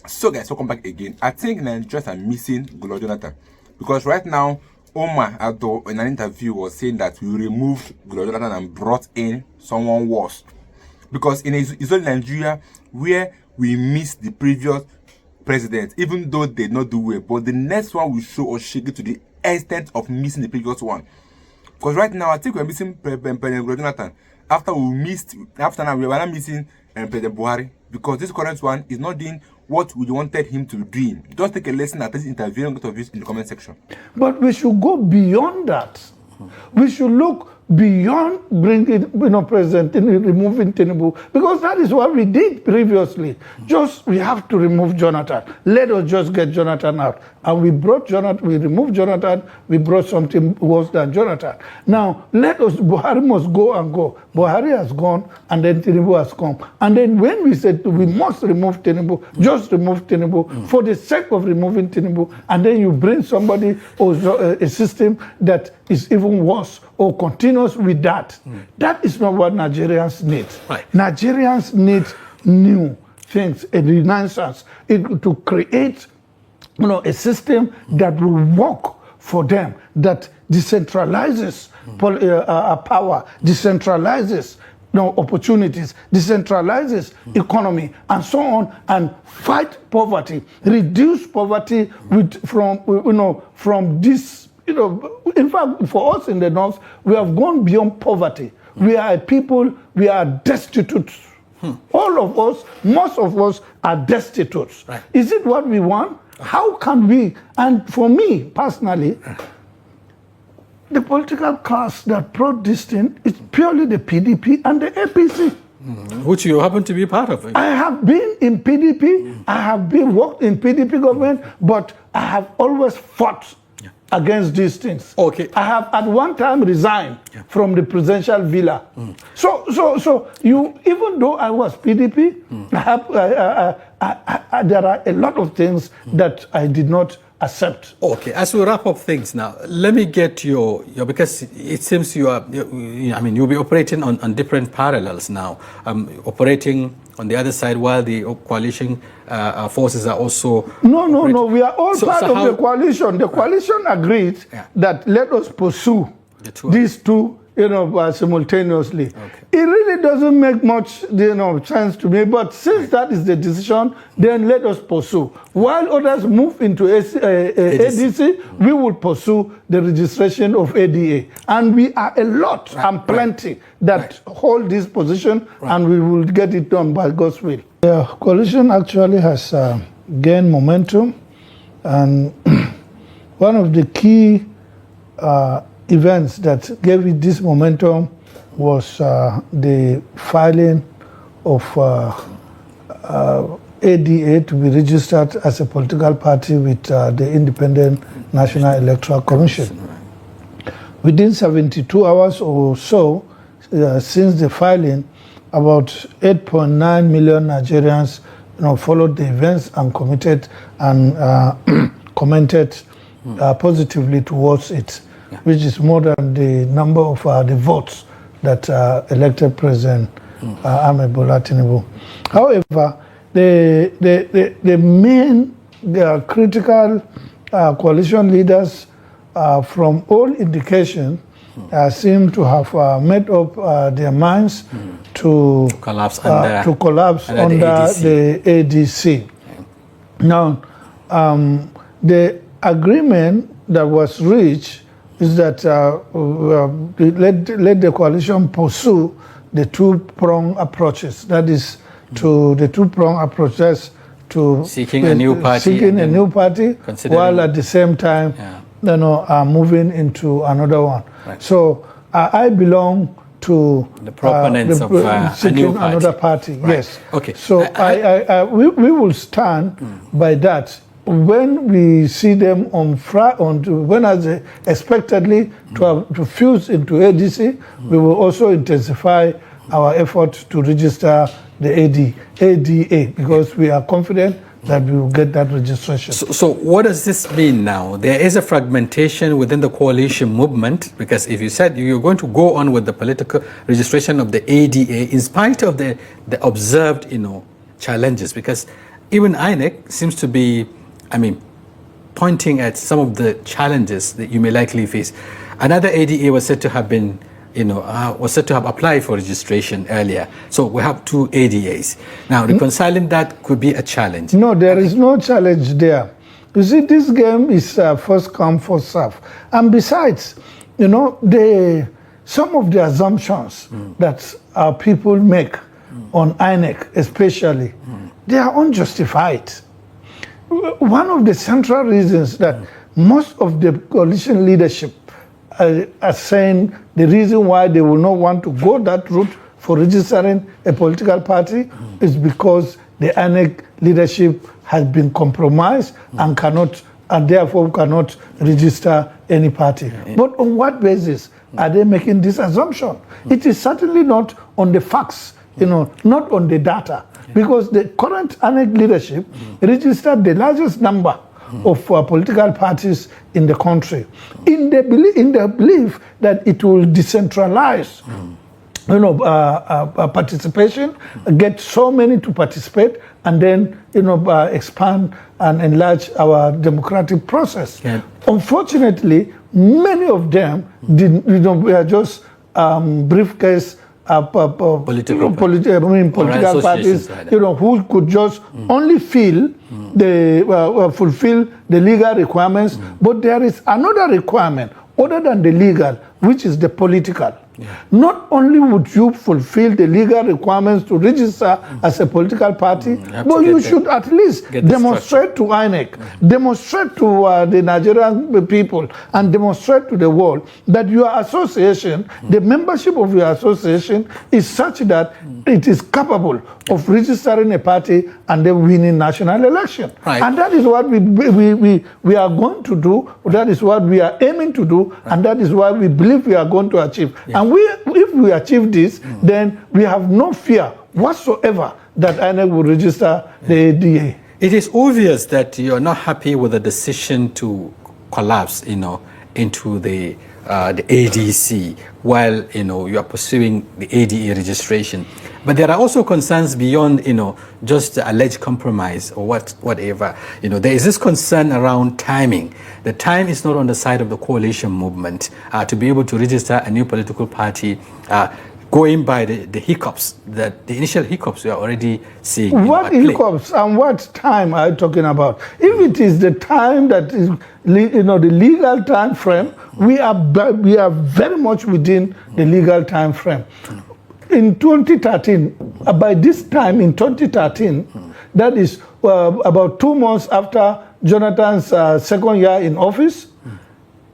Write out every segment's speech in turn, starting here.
So guys, welcome back again. I think Nigerians are missing Goodluck Jonathan, because right now Omar Ado in an interview was saying that we removed Goodluck Jonathan and brought in someone worse, because in Israel, Nigeria, where we missed the previous president, even though they did not do well, but the next one will show us shake it to the extent of missing the previous one. Because right now I think we're missing President Goodluck Jonathan after now we are not missing President Buhari, because this current one is not doing what we wanted him to do. Just take a lesson at this interview and go to in the comment section. But we should go beyond that. We should look beyond bringing, President Tinubu, removing Tinubu, because that is what we did previously. Just we have to remove Jonathan. Let us just get Jonathan out. And we removed Jonathan, we brought something worse than Jonathan. Now, Buhari must go and go. Buhari has gone, and then Tinubu has come. And then when we said we must remove Tinubu, just remove Tinubu for the sake of removing Tinubu, and then you bring somebody or a system that is even worse or continues with that. That is not what Nigerians need. Right. Nigerians need new things, a renaissance, to create a system that will work for them, that decentralizes power, decentralizes opportunities, decentralizes economy, and so on, and fight poverty, reduce poverty from this. In fact, for us in the North, we have gone beyond poverty. We are a people, we are destitute. All of us, most of us are destitute. Right. Is it what we want? How can we? And for me, personally, the political class that brought this thing is purely the PDP and the APC. Which you happen to be part of. I have been in PDP, I have worked in PDP government, but I have always fought against these things. Okay. I have at one time resigned from the presidential villa. So you, even though I was PDP, there are a lot of things that I did not accept. Okay, as we wrap up things now, let me get your because it seems you'll be operating on different parallels now, operating on the other side while the coalition forces are also... No, we are all part of the coalition. The coalition agreed that let us pursue these two simultaneously. Okay. It really doesn't make much sense to me, but since that is the decision, then let us pursue. While others move into ADC, we will pursue the registration of ADA. And we are a lot and plenty that hold this position, and we will get it done by God's will. The coalition actually has gained momentum, and one of the key events that gave it this momentum was the filing of ADA to be registered as a political party with the Independent National Electoral Commission. Within 72 hours or so since the filing, about 8.9 million Nigerians followed the events and committed and commented positively towards it, which is more than the number of the votes that elected President Ahmed Bola Tinubu. However, the main critical coalition leaders, from all indication, seem to have made up their minds to collapse under the ADC. Now, the agreement that was reached is that let the coalition pursue the two-pronged approaches. That is, to the two-pronged approaches to seeking a new party, while at the same time, moving into another one. Right. So I belong to the proponents of a new party. Another party. Right. Yes. Okay. So we will stand by that. When we see them expectedly to fuse into ADC, we will also intensify our effort to register the ADA, because we are confident that we will get that registration. So what does this mean now? There is a fragmentation within the coalition movement, because if you said you're going to go on with the political registration of the ADA, in spite of the observed challenges, because even INEC seems to be, pointing at some of the challenges that you may likely face. Another ADA was said to have been, was said to have applied for registration earlier. So we have two ADAs. Now, reconciling that could be a challenge. No, there is no challenge there. You see, this game is first come, first serve. And besides, some of the assumptions that our people make on INEC especially, they are unjustified. One of the central reasons that most of the coalition leadership are saying the reason why they will not want to go that route for registering a political party is because the INEC leadership has been compromised and therefore cannot register any party. But on what basis are they making this assumption? It is certainly not on the facts, not on the data, because the current INEC leadership registered the largest number of political parties in the country, in the belief that it will decentralize participation, get so many to participate, and then expand and enlarge our democratic process. Yeah. Unfortunately, many of them were just briefcase political parties, who could just only fulfill the legal requirements, but there is another requirement other than the legal, which is the political. Yeah. Not only would you fulfill the legal requirements to register as a political party, but you should at least demonstrate to INEC, demonstrate to the Nigerian people, and demonstrate to the world that your association, the membership of your association is such that it is capable of registering a party and then winning national election. Right. And that is what we are going to do, that is what we are aiming to do, and that is what we believe we are going to achieve. Yeah. And if we achieve this, then we have no fear whatsoever that INEC will register the ADA. It is obvious that you're not happy with the decision to collapse, into the ADC while, you are pursuing the ADA registration. But there are also concerns beyond, just the alleged compromise or whatever. There is this concern around timing. The time is not on the side of the coalition movement to be able to register a new political party, going by the hiccups, the initial hiccups we are already seeing. What hiccups and what time are you talking about? If it is the time that is, the legal time frame, we are very much within the legal time frame. In 2013, by this time in 2013, that is about 2 months after Jonathan's second year in office,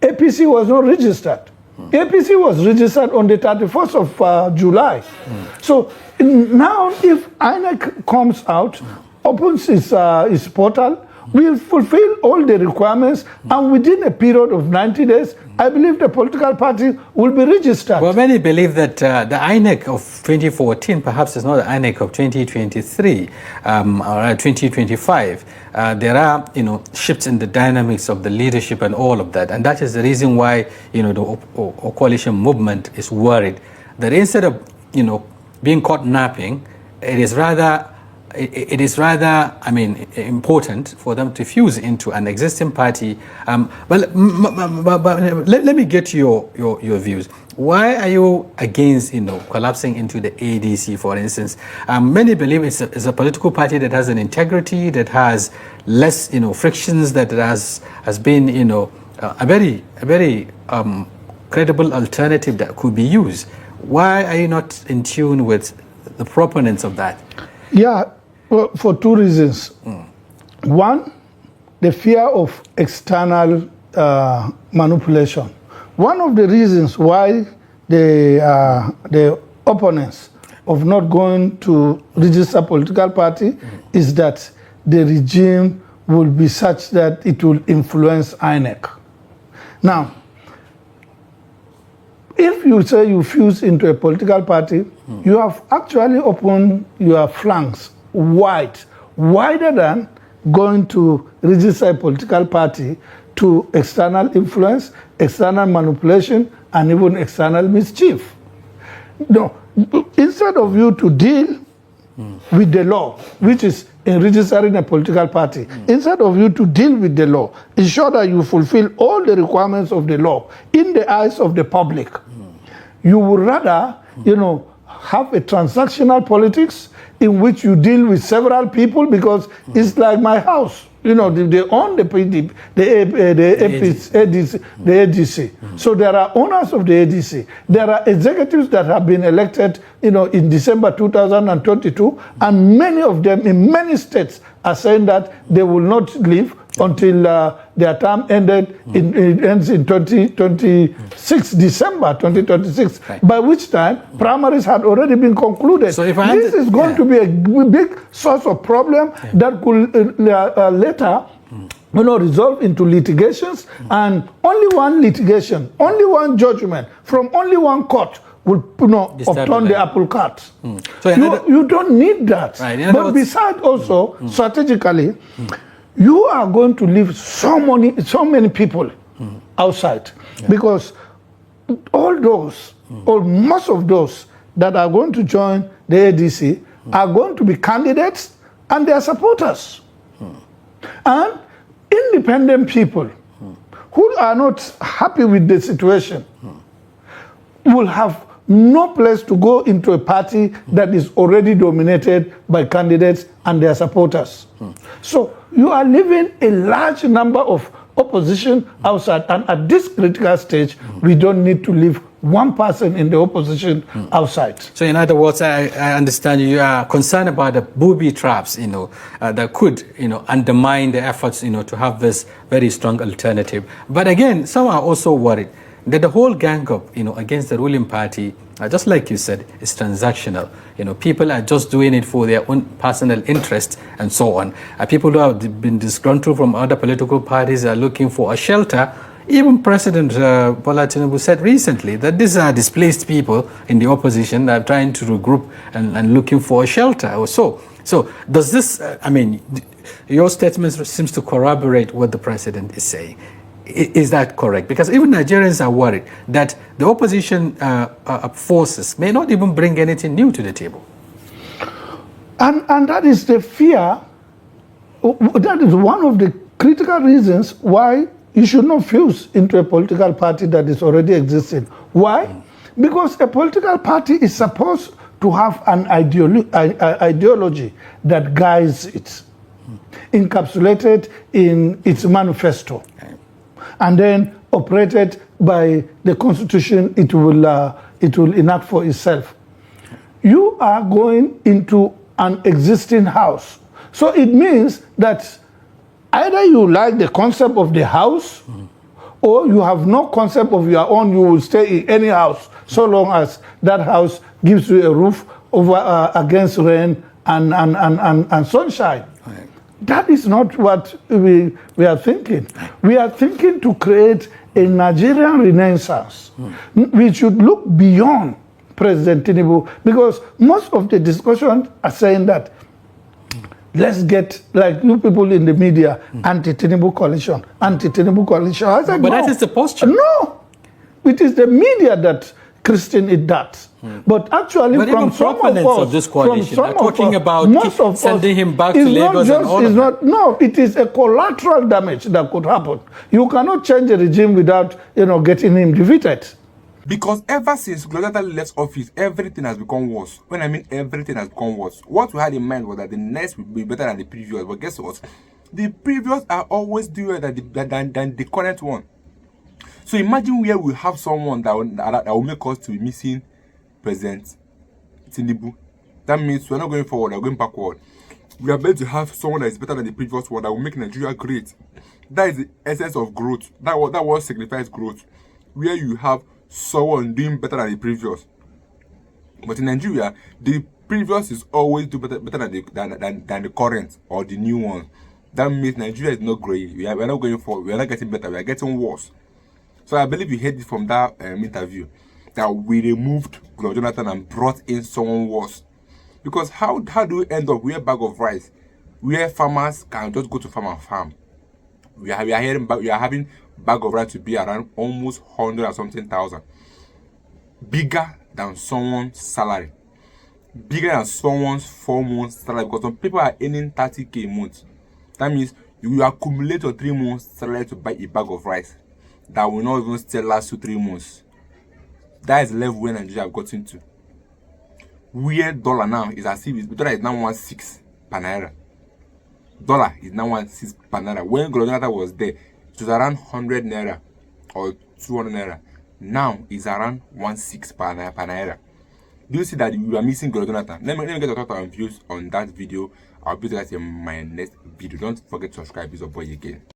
APC was not registered. APC was registered on the 31st of July. So now if INEC comes out, opens its portal, will fulfill all the requirements, and within a period of 90 days, I believe the political party will be registered. Well, many believe that the INEC of 2014 perhaps is not the INEC of 2023 or 2025. There are, shifts in the dynamics of the leadership and all of that, and that is the reason why, the coalition movement is worried that instead of, being caught napping, it is rather, important for them to fuse into an existing party. But let me get your views. Why are you against, collapsing into the ADC, for instance? Many believe it's a political party that has an integrity, that has less, frictions, that has been, a very credible alternative that could be used. Why are you not in tune with the proponents of that? Yeah. Well, for two reasons. One, the fear of external manipulation. One of the reasons why the opponents of not going to register political party is that the regime will be such that it will influence INEC. Now, if you say you fuse into a political party, you have actually opened your flanks wider than going to register a political party to external influence, external manipulation, and even external mischief. No, instead of you to deal with the law, which is in registering a political party, instead of you to deal with the law, ensure that you fulfill all the requirements of the law in the eyes of the public. You would rather, have a transactional politics in which you deal with several people, because it's like my house. They own the ADC. So there are owners of the ADC. There are executives that have been elected, in December 2022, and many of them in many states are saying that they will not leave until their term ended. It ends in 2026, December 2026, right. By which time primaries had already been concluded. So if this is going to be a big source of problem that could later resolve into litigations, and only one litigation, only one judgment from only one court will upturn the apple cart. So you don't need that. Right. But besides also, strategically, you are going to leave so many people outside, because all those, or most of those that are going to join the ADC are going to be candidates and their supporters. And independent people who are not happy with the situation will have no place to go into a party that is already dominated by candidates and their supporters. So you are leaving a large number of opposition outside, and at this critical stage, we don't need to leave one person in the opposition outside. So in other words, I understand you are concerned about the booby traps, that could, undermine the efforts, to have this very strong alternative. But again, some are also worried that the whole gang up, against the ruling party, just like you said, is transactional. People are just doing it for their own personal interest and so on. People who have been disgruntled from other political parties are looking for a shelter. Even President Bola Tinubu said recently that these are displaced people in the opposition that are trying to regroup and looking for a shelter or so. So does this, your statement seems to corroborate what the president is saying. Is that correct? Because even Nigerians are worried that the opposition forces may not even bring anything new to the table. And that is the fear. That is one of the critical reasons why you should not fuse into a political party that is already existing. Why? Because a political party is supposed to have an ideology that guides it, encapsulated in its manifesto, and then operated by the constitution it will enact for itself. You are going into an existing house. So it means that either you like the concept of the house, or you have no concept of your own. You will stay in any house so long as that house gives you a roof over against rain and sunshine. Right. That is not what we are thinking. We are thinking to create a Nigerian renaissance. We should look beyond President Tinubu, because most of the discussions are saying that let's get, like you people in the media, anti-Tinubu coalition, anti-Tinubu coalition. I said, but that is the posture. No, it is the media that Christian it that. But actually, but from some of this coalition are talking about sending him back to Lagos and all of that. No, it is a collateral damage that could happen. You cannot change a regime without, getting him defeated. Because ever since Gloriata left office, everything has become worse. When I mean everything has become worse. What we had in mind was that the next will be better than the previous. But guess what? The previous are always doing better than the current one. So imagine where we have someone that will make us to be missing President Tinubu. That means we're not going forward, we're going backward. We are meant to have someone that is better than the previous one that will make Nigeria great. That is the essence of growth. That what signifies growth. Where you have someone doing better than the previous. But in Nigeria, the previous is always do better than the current or the new one. That means Nigeria is not growing. We are not going forward. We are not getting better. We are getting worse. So I believe you heard it from that interview that we removed Goodluck Jonathan and brought in someone worse. Because how do we end up with a bag of rice where farmers can just go to farm and farm? We are having bag of rice to be around almost 100 or something thousand, bigger than someone's salary. bigger than someone's 4 months salary, because some people are earning 30k a month. That means you accumulate your 3 months salary to buy a bag of rice that will not even still last you 3 months. That is the level where Nigeria have gotten to. Where dollar now is as if dollar is now 16 per naira. Dollar is now 16 per naira. When Gloriana was there, it was around 100 naira or 200 naira. Now it's around 16 per naira. Do you see that you are missing Gloriana? Let me get your thoughts and views on that video. I'll be there in my next video. Don't forget to subscribe. It's your boy again.